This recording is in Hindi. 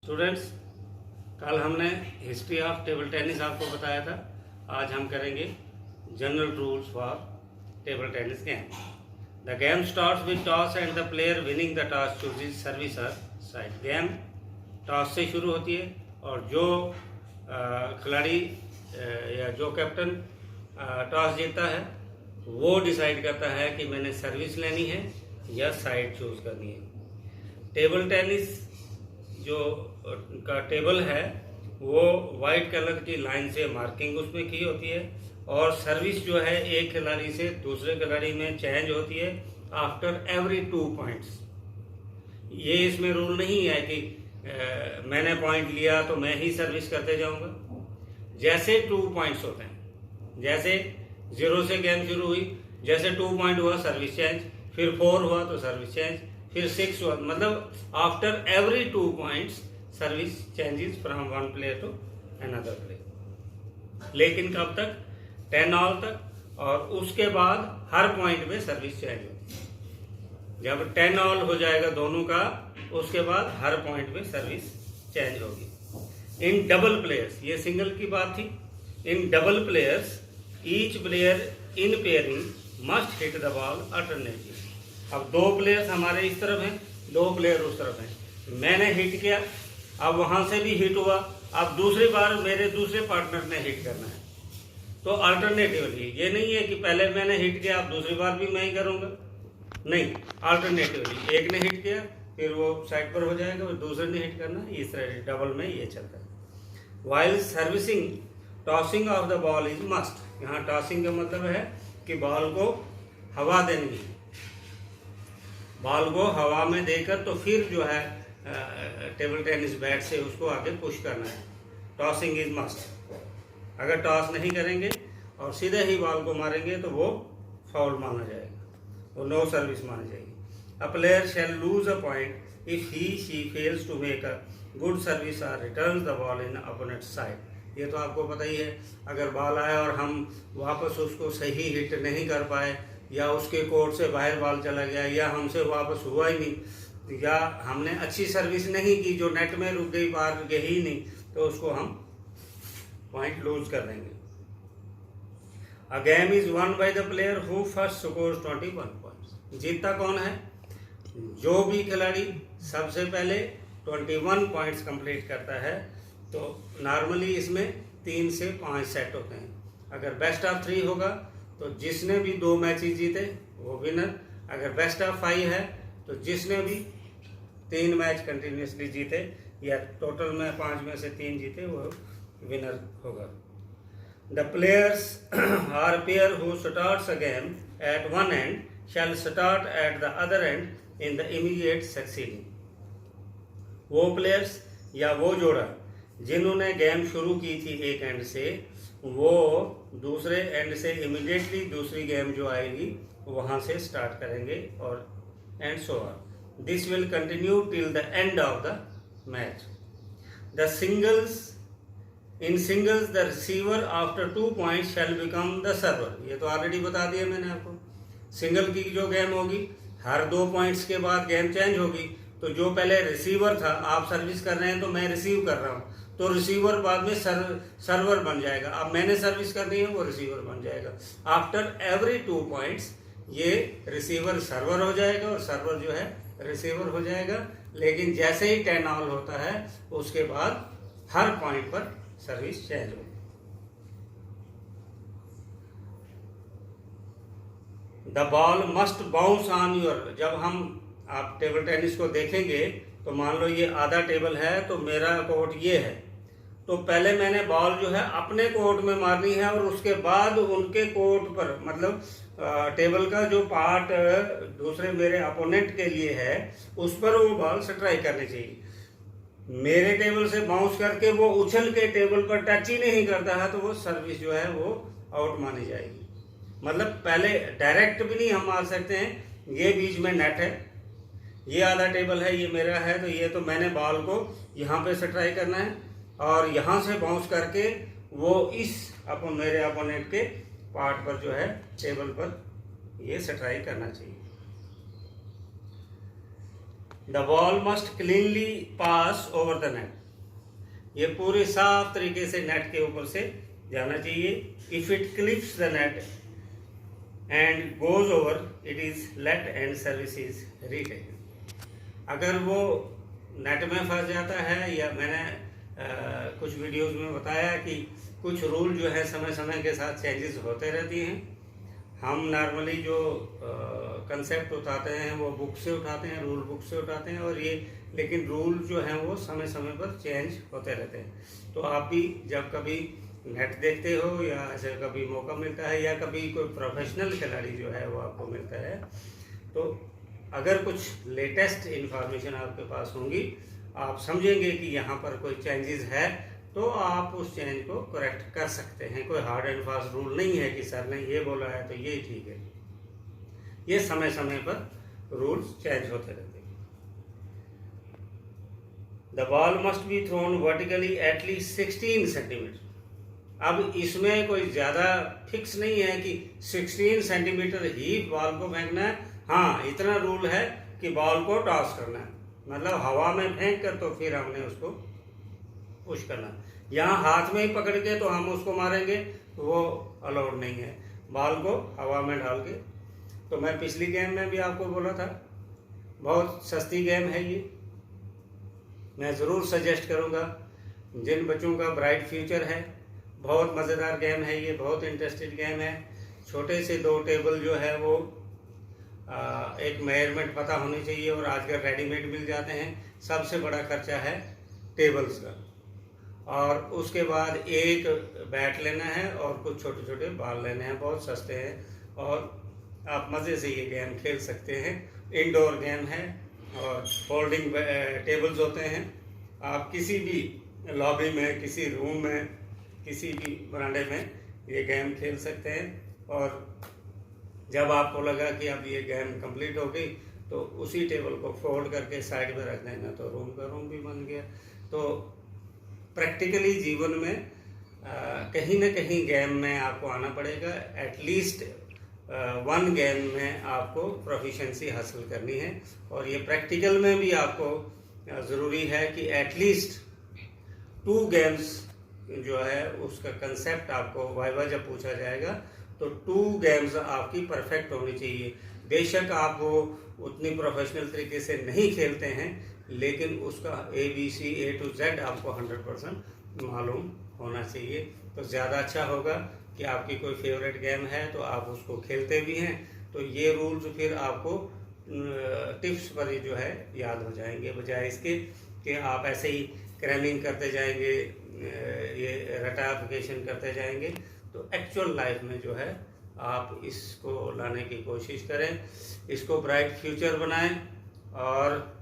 स्टूडेंट्स, कल हमने हिस्ट्री ऑफ टेबल टेनिस आपको बताया था। आज हम करेंगे general rules for table tennis game. The game starts with toss and the player winning the toss chooses service और साइड। गेम टॉस से शुरू होती है और जो खिलाड़ी या जो कैप्टन टॉस जीतता है वो डिसाइड करता है कि मैंने सर्विस लेनी है या साइड चूज करनी है। टेबल टेनिस जो का टेबल है वो वाइट कलर की लाइन से मार्किंग उसमें की होती है और सर्विस जो है एक खिलाड़ी से दूसरे खिलाड़ी में चेंज होती है आफ्टर एवरी 2 पॉइंट्स। ये इसमें रूल नहीं है कि मैंने पॉइंट लिया तो मैं ही सर्विस करते जाऊंगा। जैसे 2 पॉइंट्स होते हैं, जैसे 0 से गेम शुरू हुई, जैसे 2 पॉइंट हुआ सर्विस चेंज, फिर 4 हुआ तो सर्विस चेंज, फिर 6 हुआ, मतलब after every 2 points service changes from one player to another player. लेकिन कब तक? 10 ऑल तक, और उसके बाद हर पॉइंट में सर्विस चेंज होती है। जब 10 ऑल हो जाएगा दोनों का, उसके बाद हर पॉइंट में सर्विस चेंज होगी। इन डबल प्लेयर्स, ये सिंगल की बात थी, in double players each player in pairing must hit the ball alternately. अब 2 प्लेयर्स हमारे इस तरफ हैं, 2 प्लेयर उस तरफ हैं। मैंने हिट किया, अब वहां से भी हिट हुआ, अब दूसरी बार मेरे दूसरे पार्टनर ने हिट करना है। तो अल्टरनेटिवली, ये नहीं है कि पहले मैंने हिट किया अब दूसरी बार भी मैं ही करूंगा, नहीं, अल्टरनेटिवली एक ने हिट किया फिर वो साइड पर हो जाएगा, फिर दूसरे ने हिट करना, इस तरह डबल में ये चलता है। While servicing tossing of the ball is must. यहाँ टॉसिंग का मतलब है कि बॉल को हवा देनी है, बॉल को हवा में देकर तो फिर जो है टेबल टेनिस बैट से उसको आगे पुश करना है। Tossing is must. अगर टॉस नहीं करेंगे और सीधे ही बॉल को मारेंगे तो वो फाउल माना जाएगा, वो नो सर्विस मानी जाएगी। A player shall lose a point if he she fails to make a good service और return the ball in opponent side. ये तो आपको पता ही है, अगर बॉल आया और हम वापस उसको सही हिट नहीं कर पाए, या उसके कोर्ट से बाहर बॉल चला गया, या हमसे वापस हुआ ही नहीं, या हमने अच्छी सर्विस नहीं की जो नेट में रुक गई, बाहर गई ही नहीं, तो उसको हम पॉइंट लूज कर देंगे। A game is one by the player who first scores 21 points. जीतता कौन है? जो भी खिलाड़ी सबसे पहले 21 पॉइंट्स कंप्लीट करता है। तो नॉर्मली इसमें 3 से 5 सेट होते हैं। अगर बेस्ट ऑफ 3 होगा तो जिसने भी 2 मैचेस जीते वो विनर। अगर बेस्ट ऑफ 5 है तो जिसने भी 3 मैच कंटिन्यूसली जीते या टोटल में 5 में से 3 जीते वो विनर होगा। The players are pair who starts a game at one end shall start at the other end in the immediate succeeding. वो प्लेयर्स या वो जोड़ा जिन्होंने गेम शुरू की थी एक एंड से, वो दूसरे एंड से इमीडिएटली दूसरी गेम जो आएगी वहां से स्टार्ट करेंगे और and so on. This will continue till the end of the match. The singles in singles the receiver after 2 points shell become the server. ये तो ऑलरेडी बता दिया मैंने आपको। सिंगल की जो गेम होगी हर 2 पॉइंट्स के बाद गेम चेंज होगी। तो जो पहले रिसीवर था, आप सर्विस कर रहे हैं तो मैं रिसीव कर रहा हूँ, तो रिसीवर बाद में सर्वर बन जाएगा। अब मैंने सर्विस करनी है वो रिसीवर बन जाएगा। आफ्टर एवरी 2 पॉइंट्स ये रिसीवर सर्वर हो जाएगा और सर्वर जो है रिसीवर हो जाएगा। लेकिन जैसे ही 10 ऑल होता है उसके बाद हर पॉइंट पर सर्विस चेंज होगी। The ball must bounce on your. जब हम आप टेबल टेनिस को देखेंगे तो मान लो ये आधा टेबल है तो मेरा कोर्ट ये है, तो पहले मैंने बॉल जो है अपने कोर्ट में मारनी है और उसके बाद उनके कोर्ट पर, मतलब टेबल का जो पार्ट दूसरे मेरे अपोनेंट के लिए है उस पर वो बॉल स्ट्राइक करनी चाहिए। मेरे टेबल से बाउंस करके वो उछल के टेबल पर टच ही नहीं करता है तो वो सर्विस जो है वो आउट मानी जाएगी। मतलब पहले डायरेक्ट भी नहीं हम मार सकते हैं। ये बीच में नेट है, ये आधा टेबल है, ये मेरा है, तो ये तो मैंने बॉल को यहाँ पे स्ट्राइक करना है और यहाँ से बाउंस करके वो इस मेरे अपोनेंट के पार्ट पर जो है टेबल पर ये स्ट्राइक करना चाहिए। The ball must cleanly pass over the net, ये पूरे साफ तरीके से नेट के ऊपर से जाना चाहिए। If it clips the net and goes over it is let and service is retaken. अगर वो नेट में फंस जाता है, या मैंने कुछ वीडियोस में बताया कि कुछ रूल जो है समय समय के साथ चेंजेस होते रहती हैं। हम नॉर्मली जो कंसेप्ट उठाते हैं वो बुक से उठाते हैं, रूल बुक से उठाते हैं, और ये लेकिन रूल जो हैं वो समय समय पर चेंज होते रहते हैं। तो आप भी जब कभी नेट देखते हो, या ऐसे कभी मौका मिलता है, या कभी कोई प्रोफेशनल खिलाड़ी जो है वो आपको मिलता है, तो अगर कुछ लेटेस्ट इन्फॉर्मेशन आपके पास होंगी, आप समझेंगे कि यहाँ पर कोई चेंजेस है, तो आप उस चेंज को करेक्ट कर सकते हैं। कोई हार्ड एंड फास्ट रूल नहीं है कि सर ने ये बोला है तो ये ठीक है। ये समय समय पर रूल्स चेंज होते रहते हैं। The ball must be thrown vertically at least 16 centimetre. अब इसमें कोई ज़्यादा फिक्स नहीं है कि 16 सेंटीमीटर ही बॉल को फेंकना है। हाँ, इतना रूल है कि बॉल को टॉस करना है, मतलब हवा में फेंक कर तो फिर हमने उसको पुश करना। यहाँ हाथ में ही पकड़ के तो हम उसको मारेंगे, वो अलाउड नहीं है। बॉल को हवा में डाल के, तो मैं पिछली गेम में भी आपको बोला था, बहुत सस्ती गेम है ये। मैं ज़रूर सजेस्ट करूँगा जिन बच्चों का ब्राइट फ्यूचर है, बहुत मज़ेदार गेम है ये, बहुत इंटरेस्टेड गेम है। छोटे से 2 टेबल जो है वो एक मेजरमेंट पता होनी चाहिए, और आजकल रेडीमेड मिल जाते हैं। सबसे बड़ा खर्चा है टेबल्स का, और उसके बाद एक बैट लेना है और कुछ छोटे छोटे बॉल लेने हैं, बहुत सस्ते हैं, और आप मज़े से ये गेम खेल सकते हैं। इंडोर गेम है, और फोल्डिंग टेबल्स होते हैं। आप किसी भी लॉबी में, किसी रूम में, किसी भी बरामदे में ये गेम खेल सकते हैं। और जब आपको लगा कि अब ये गेम कंप्लीट हो गई, तो उसी टेबल को फोल्ड करके साइड में रख देना, तो रूम का रूम भी बन गया। तो प्रैक्टिकली जीवन में कहीं ना कहीं गेम में आपको आना पड़ेगा। एटलीस्ट 1 गेम में आपको प्रोफिशिएंसी हासिल करनी है, और ये प्रैक्टिकल में भी आपको ज़रूरी है कि एटलीस्ट 2 गेम्स जो है उसका कंसेप्ट आपको वाइवा जब पूछा जाएगा तो 2 गेम्स आपकी परफेक्ट होनी चाहिए। बेशक आप वो उतनी प्रोफेशनल तरीके से नहीं खेलते हैं, लेकिन उसका ABC A to Z आपको 100% मालूम होना चाहिए। तो ज़्यादा अच्छा होगा कि आपकी कोई फेवरेट गेम है तो आप उसको खेलते भी हैं, तो ये रूल्स फिर आपको टिप्स पर ही जो है याद हो जाएंगे, बजाय इसके कि आप ऐसे ही क्रैमिंग करते जाएंगे, ये रटाफिकेशन करते जाएंगे। तो एक्चुअल लाइफ में जो है आप इसको लाने की कोशिश करें, इसको ब्राइट फ्यूचर बनाएं, और